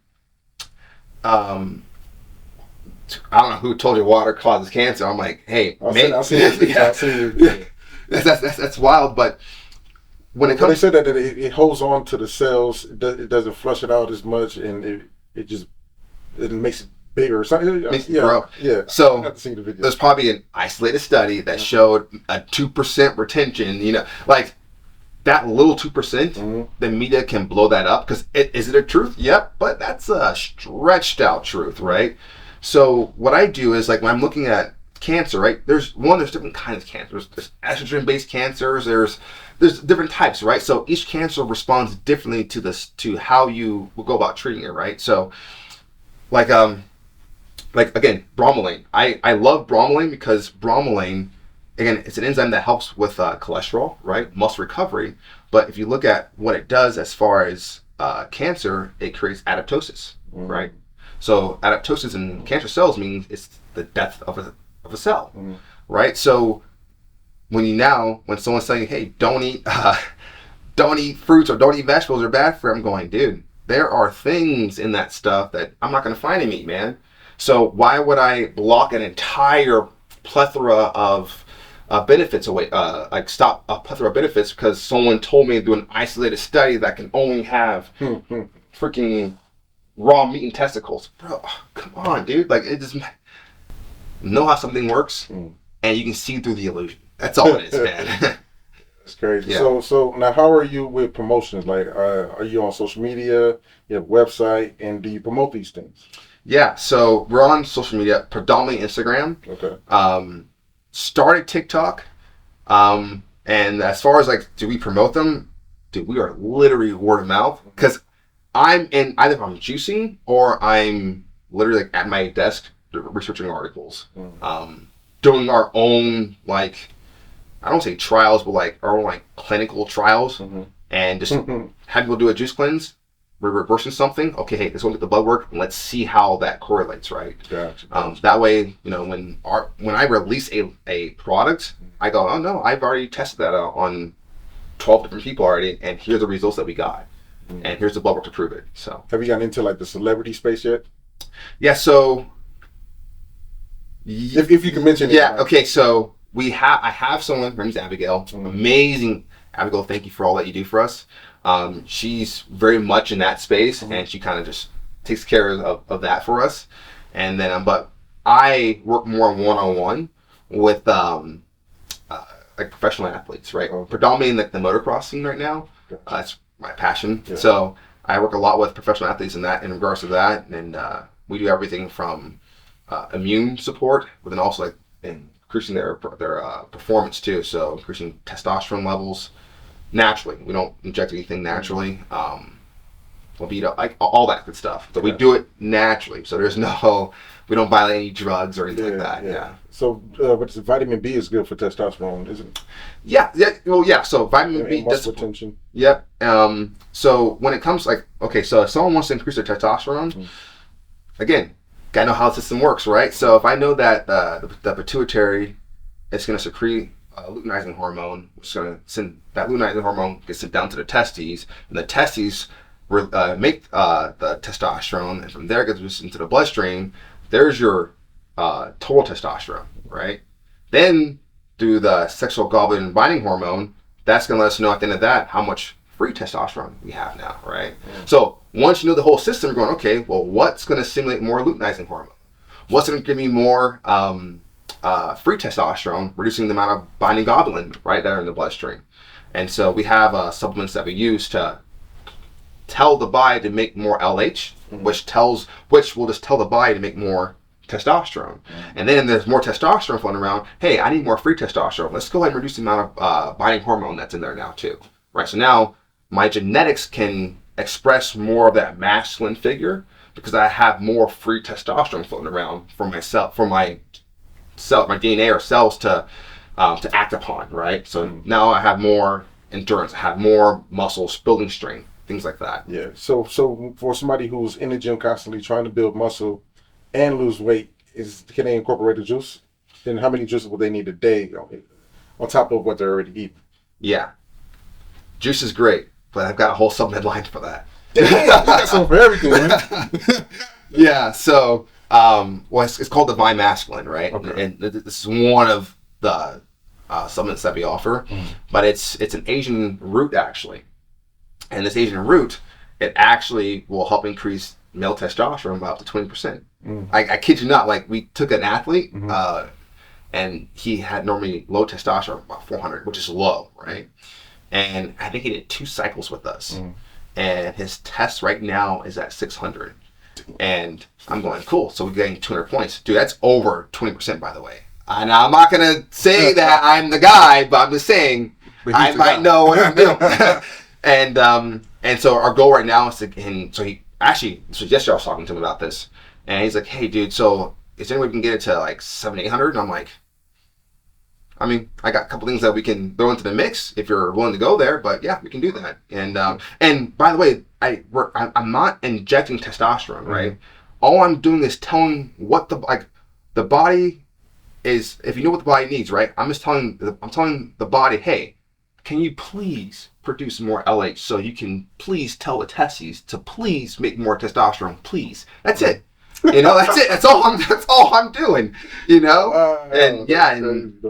I don't know who told you water causes cancer. I'm like, hey, that's wild. But when it comes, they said that it holds on to the cells. It doesn't flush it out as much, and it makes it bigger. Makes it grow. Yeah. So I have to see the video. There's probably an isolated study that showed a 2% retention. You know, like that little 2%. The media can blow that up because is it a truth? Yep, but that's a stretched out truth, right? So what I do is, like, when I'm looking at cancer, right, there's different kinds of cancers. There's estrogen-based cancers, there's different types, right? So each cancer responds differently to how you will go about treating it, right? So like again, bromelain. I love bromelain because bromelain, again, it's an enzyme that helps with cholesterol, right? Muscle recovery. But if you look at what it does as far as cancer, it creates apoptosis, right? So apoptosis in cancer cells means it's the death of a cell, right? So when someone's saying, hey, don't eat fruits or don't eat vegetables, they're bad for you, I'm going, dude, there are things in that stuff that I'm not going to find in meat, man. So why would I block an entire plethora of benefits away, stop a plethora of benefits because someone told me to do an isolated study that can only have freaking raw meat and testicles? Bro, come on, dude. Like, it just know how something works, and you can see through the illusion. That's all it is, man. That's crazy. Yeah. So now, how are you with promotions? Like, are you on social media? You have a website, and do you promote these things? Yeah. So we're on social media, predominantly Instagram. Okay. Started TikTok, and as far as like, do we promote them? Dude, we are literally word of mouth because I'm in either if I'm juicing or I'm literally like at my desk researching articles, doing our own like, I don't say trials, but like our own like clinical trials, and just have people do a juice cleanse. We're reversing something. Okay, hey, let's go get the blood work and let's see how that correlates, right? Gotcha. That way, when I release a product, I go, oh no, I've already tested that out on 12 different people already, and here's the results that we got, and here's the blood work to prove it. So, have you gotten into like the celebrity space yet? Yeah. So, if you can mention it. Yeah. Okay. So I have someone. Her name's Abigail. Amazing, Abigail. Thank you for all that you do for us. She's very much in that space, and she kind of just takes care of that for us. And then, but I work more one-on-one with like professional athletes, right? Predominantly in like the motocross scene right now. That's my passion. Yeah. So I work a lot with professional athletes in regards to that, and we do everything from immune support, but then also like increasing their performance too. So increasing testosterone levels. Naturally, we don't inject anything naturally. Libido, like all that good stuff. So we do it naturally. So we don't buy any drugs or anything like that. Yeah. So, but vitamin B is good for testosterone, isn't it? Yeah. Well, yeah. So vitamin B. Muscle retention. Yep. So when it comes so if someone wants to increase their testosterone, again, gotta know how the system works, right? So if I know that the pituitary is going to secrete luteinizing hormone, which is going to send that luteinizing hormone gets sent down to the testes, and the testes make the testosterone, and from there it gets into the bloodstream. There's your total testosterone, right? Then through the sexual globulin binding hormone, that's going to let us know at the end of that how much free testosterone we have now, right? So once you know the whole system, you're going, okay, well, what's going to stimulate more luteinizing hormone? What's going to give me more free testosterone, reducing the amount of binding globulin right there in the bloodstream? And so we have supplements that we use to tell the body to make more LH, which will just tell the body to make more testosterone. And then there's more testosterone floating around. Hey, I need more free testosterone. Let's go ahead and reduce the amount of binding hormone that's in there now too. Right. So now my genetics can express more of that masculine figure because I have more free testosterone floating around for myself, for my DNA or cells to act upon, right? So now I have more endurance, I have more muscles, building strength, things like that. Yeah. So for somebody who's in the gym constantly trying to build muscle and lose weight, can they incorporate the juice? Then how many juices will they need a day on top of what they're already eating? Yeah. Juice is great, but I've got a whole supplement line for that. Yeah, you got something for everything, man. Yeah. So. It's called Divine Masculine, right? Okay. And this is one of the supplements that we offer, but it's an Asian root actually, and this Asian root, it actually will help increase male testosterone by up to 20%. I kid you not. Like, we took an athlete, and he had normally low testosterone, about 400, which is low, right? And I think he did 2 cycles with us, and his test right now is at 600. And I'm going, cool, so we're getting 200 points. Dude, that's over 20%, by the way. And I'm not going to say that I'm the guy, but I'm just saying I might know what I'm doing. And so our goal right now is to, and so he actually, so yesterday I was talking to him about this, and he's like, hey, dude, so is there any way we can get it to like 700, 800? And I'm like, I mean, I got a couple things that we can throw into the mix if you're willing to go there, but yeah, we can do that. And by the way, I'm not injecting testosterone, right? All I'm doing is telling what the body is if you know what the body needs, right? I'm telling the body, hey, can you please produce more LH so you can please tell the testes to please make more testosterone, please. That's it. That's it. That's all I'm doing. And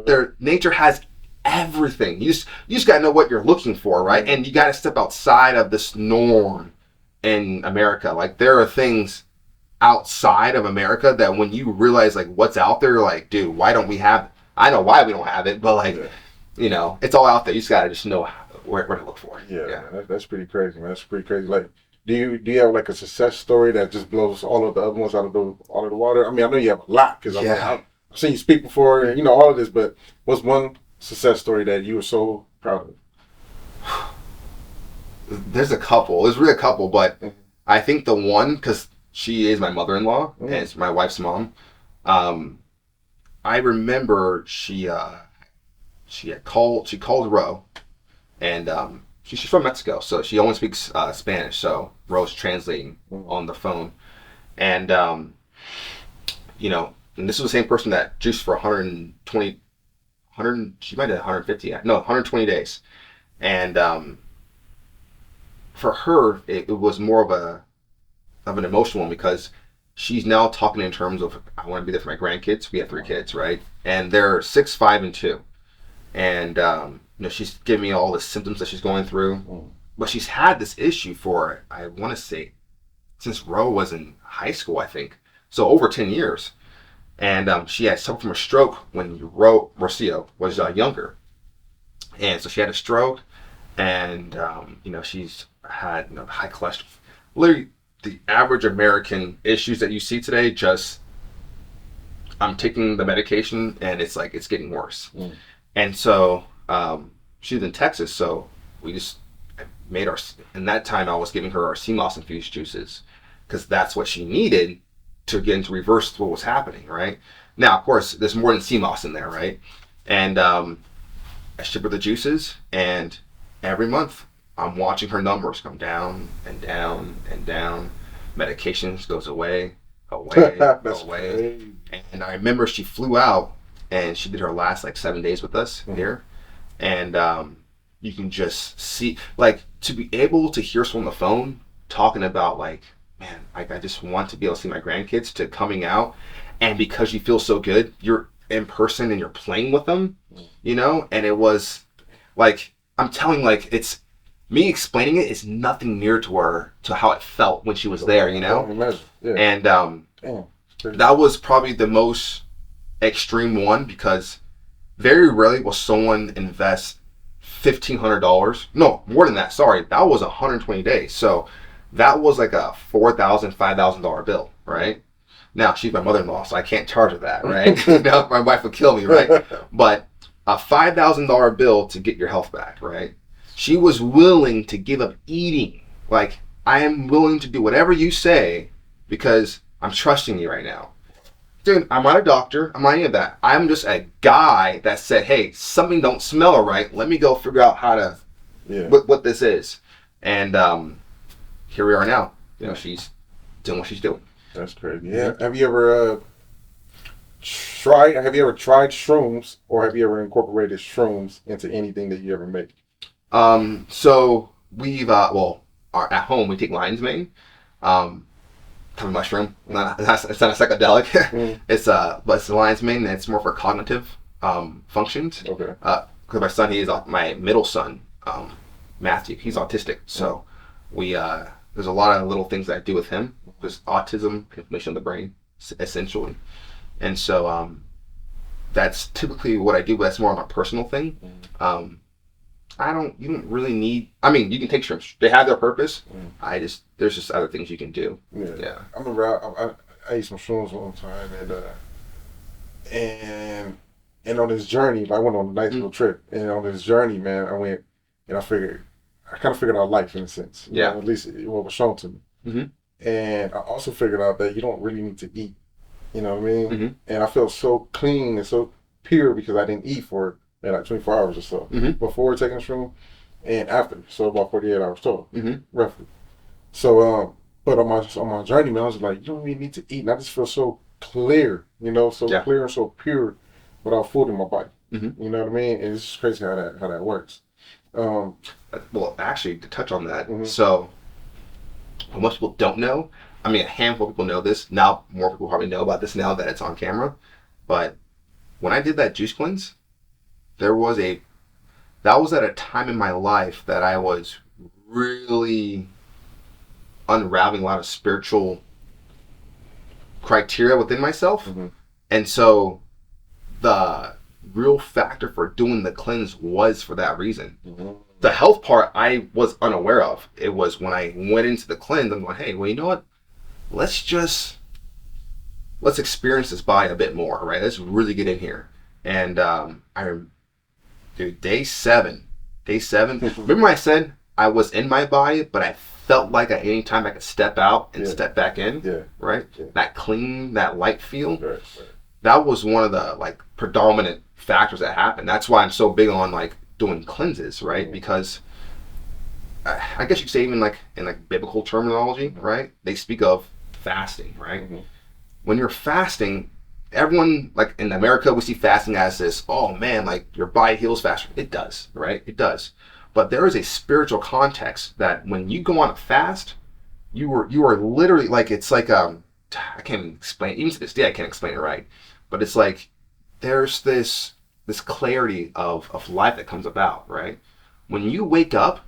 their nature has everything. You just gotta know what you're looking for, right? And you gotta step outside of this norm in America. Like there are things outside of America that when you realize like what's out there, you're like, dude, why don't we have it? I know why we don't have it, but like, it's all out there. You just gotta just know where to look for it. Yeah. That's pretty crazy, man. That's pretty crazy. Like, do you have like a success story that just blows all of the other ones out of the water? I mean, I know you have a lot because I've seen you speak before, and all of this. But what's one success story that you were so proud of? There's a couple. There's really a couple, but I think the one, because she is my mother-in-law and it's my wife's mom. I remember she called Ro, and she's from Mexico, so she only speaks Spanish. So Ro's translating on the phone, and and this was the same person that juiced for 120. She might have 150. No, 120 days, and for her it was more of an emotional one because she's now talking in terms of I want to be there for my grandkids. We have 3 kids, right? And they're 6, 5, and 2, and she's giving me all the symptoms that she's going through, but she's had this issue for I want to say since Ro was in high school, I think, so over 10 years. And she had suffered from a stroke when Rocio was younger. And so she had a stroke, and, she's had high cholesterol. Literally, the average American issues that you see today, I'm taking the medication, and it's like, it's getting worse. And so she's in Texas, so we just made in that time I was giving her our CMOS infused juices, because that's what she needed to get into reverse what was happening, right? Now, of course, there's more than CMOS in there, right? And I ship her the juices, and every month I'm watching her numbers come down and down and down. Medications goes away. Away. And I remember she flew out, and she did her last 7 days with us here. And you can just see, to be able to hear someone on the phone talking about man, I just want to be able to see my grandkids, to coming out, and because you feel so good, you're in person and you're playing with them, and it was I'm telling it's me explaining it is nothing near to how it felt when she was there, Imagine. Yeah. And that was probably the most extreme one, because very rarely will someone invest $1,500. No, more than that. Sorry, that was 120 days. So that was like a $4,000, $5,000 bill, right? Now she's my mother-in-law, so I can't charge her that, right? My wife would kill me, right? But a $5,000 bill to get your health back, right? She was willing to give up eating. I am willing to do whatever you say because I'm trusting you right now. Dude, I'm not a doctor. I'm not any of that. I'm just a guy that said, hey, something don't smell right. Let me go figure out how to, what this is. And here we are now. She's doing what she's doing. That's crazy. Yeah. Have you ever tried shrooms, or have you ever incorporated shrooms into anything that you ever make? So we've, at home we take lion's mane. Type of mushroom. It's not a psychedelic. It's the lion's mane, and it's more for cognitive functions. Okay. Because my son, my middle son, Matthew, he's autistic. So we there's a lot of little things that I do with him. There's autism, inflammation of the brain, essentially, and so that's typically what I do. But that's more of a personal thing. You don't really need, you can take shrooms. They have their purpose. There's just other things you can do. Yeah. I remember I ate some shrooms one time, and on this journey, I went on a nice little trip, and on this journey, man, I went, and I kind of figured out life in a sense. At least what was shown to me. Mm-hmm. And I also figured out that you don't really need to eat. You know what I mean? Mm-hmm. And I felt so clean and so pure because I didn't eat for 24 hours or so before taking the shroom and after, so about 48 hours total, roughly. So, but on my journey, man, I was like, you don't really need to eat, and I just feel so clear, clear and so pure without food in my body. Mm-hmm. You know what I mean? It's just crazy how that works. Well, actually, to touch on that, Mm-hmm. so what most people don't know, I mean, a handful of people know this. Now, more people probably know about this now that it's on camera. But when I did that juice cleanse, that was at a time in my life that I was really unraveling a lot of spiritual criteria within myself. Mm-hmm. And so the real factor for doing the cleanse was for that reason. Mm-hmm. The health part I was unaware of. It was when I went into the cleanse, I'm going, hey, well, you know what? Let's experience this body a bit more, right? Let's really get in here. And dude, day seven. Remember I said I was in my body, but I felt like at any time I could step out and step back in, right? Yeah. That clean, that light feel. Right. That was one of the like predominant factors that happened. That's why I'm so big on like doing cleanses, right? Mm-hmm. Because I guess you could say even like in like biblical terminology, right? They speak of fasting, right? Mm-hmm. When you're fasting, everyone, like in America, we see fasting as this, oh man, like your body heals faster. It does, right? It does. But there is a spiritual context that when you go on a fast, you are literally like, it's like, I can't even explain, even to this day, I can't explain it right. But it's like, there's this clarity of life that comes about, right? When you wake up,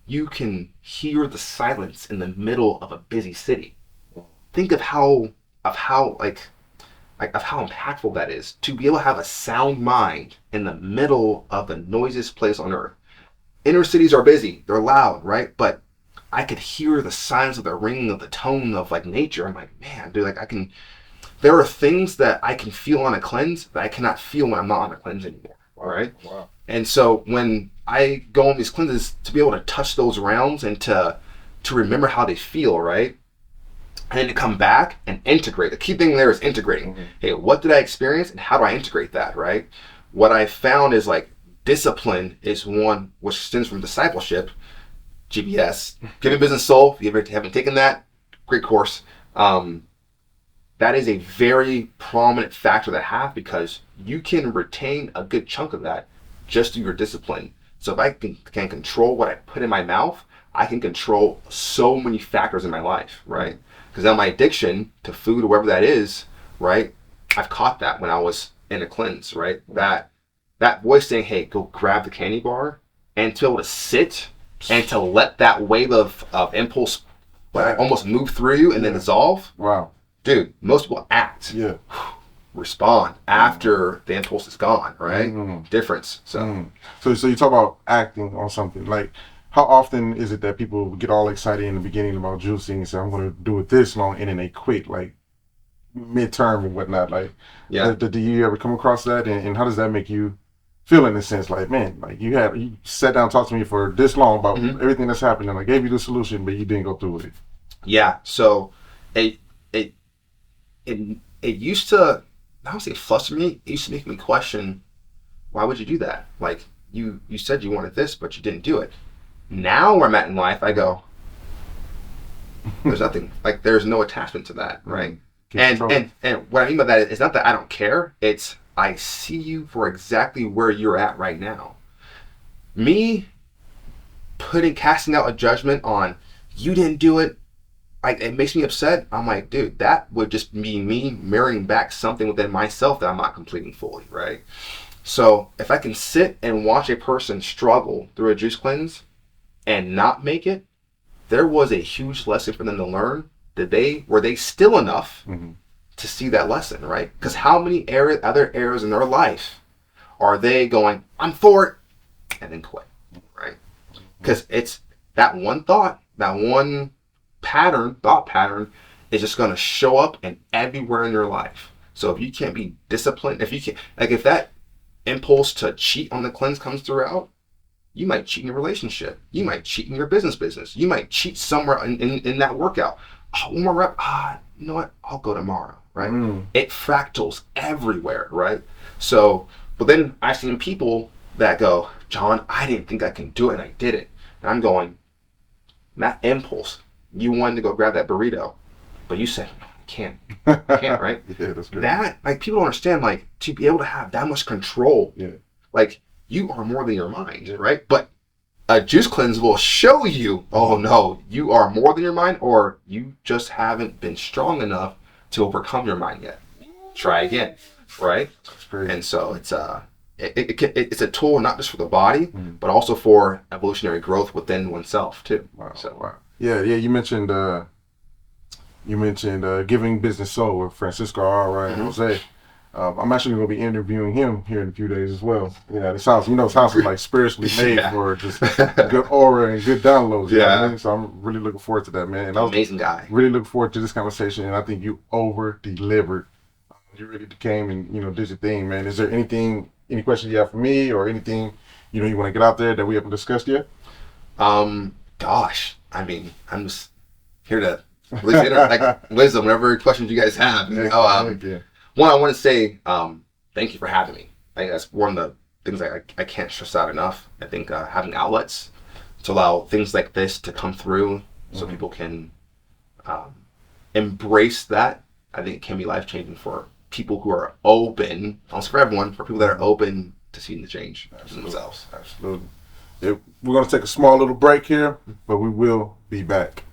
you can hear the silence in the middle of a busy city. Think of how impactful that is, to be able to have a sound mind in the middle of the noisiest place on earth. Inner cities are busy, they're loud, right? But I could hear the silence of the ringing of the tone of like nature. I'm like, man, dude, like there are things that I can feel on a cleanse that I cannot feel when I'm not on a cleanse anymore, all right? Wow. And so when I go on these cleanses, to be able to touch those realms and to remember how they feel, right? And then to come back and integrate. The key thing there is integrating. Mm-hmm. Hey, what did I experience and how do I integrate that, right? What I found is like discipline is one which stems from discipleship. GBS, Giving Business Soul. If you haven't taken that, great course. That is a very prominent factor that I have because you can retain a good chunk of that just through your discipline. So if I can control what I put in my mouth, I can control so many factors in my life, right? Because now my addiction to food or whatever that is, right? I've caught that when I was in a cleanse, right? That voice saying, hey, go grab the candy bar, and to be able to sit and to let that wave of impulse almost move through you and then dissolve. Wow. Dude, most people act. Yeah. Respond after the impulse is gone, right? Mm-hmm. Difference. So. Mm-hmm. So you talk about acting on something. Like, how often is it that people get all excited in the beginning about juicing and say, I'm going to do it this long, and then they quit, like, midterm and whatnot? Like, yeah. Do you ever come across that? And how does that make you feel in a sense? Like, man, like you sat down and talked to me for this long about everything that's happening. I gave you the solution, but you didn't go through with it. Yeah. So it used to, I don't say fluster me, it used to make me question, why would you do that? Like, you said you wanted this, but you didn't do it. Now where I'm at in life, I go, there's nothing, like there's no attachment to that, right? And what I mean by that is not that I don't care, it's I see you for exactly where you're at right now. Me casting out a judgment on you didn't do it, like it makes me upset. I'm like, dude, that would just be me mirroring back something within myself that I'm not completing fully, right? So if I can sit and watch a person struggle through a juice cleanse and not make it, there was a huge lesson for them to learn. Were they still enough to see that lesson, right? Because how many other areas in their life are they going, I'm for it, and then quit, right? Because it's that one thought, that one thought pattern is just going to show up in everywhere in your life. So if you can't be disciplined, if that impulse to cheat on the cleanse comes throughout, you might cheat in your relationship. You might cheat in your business. You might cheat somewhere in that workout. Oh, one more rep. You know what? I'll go tomorrow, right? It fractals everywhere, right? So, but then I've seen people that go, John, I didn't think I can do it, and I did it. And I'm going, that impulse, you wanted to go grab that burrito, but you said, can't, right? Yeah, that's good. That, like, people don't understand, like, to be able to have that much control, Yeah. like, you are more than your mind, right? But a juice cleanse will show you, oh no, you are more than your mind, or you just haven't been strong enough to overcome your mind yet. Try again, right? And so it's it's a tool not just for the body, but also for evolutionary growth within oneself too. Wow. So wow. Yeah. You mentioned Giving Business Soul with Francisco R. and Jose. I'm actually going to be interviewing him here in a few days as well. You know, it sounds like spiritually made for just good aura and good downloads. You know what I mean? So I'm really looking forward to that, man. And amazing guy. Really looking forward to this conversation, and I think you over-delivered. You really came and, did your thing, man. Is there any questions you have for me or anything, you want to get out there that we haven't discussed yet? Gosh, I mean, I'm just here to release like wisdom, whatever questions you guys have. One, I want to say thank you for having me. I think that's one of the things I can't stress out enough. I think having outlets to allow things like this to come through so people can embrace that, I think it can be life-changing for people who are open, also for everyone, for people that are open to seeing the change in themselves. Absolutely. Yeah, we're going to take a small little break here, but we will be back.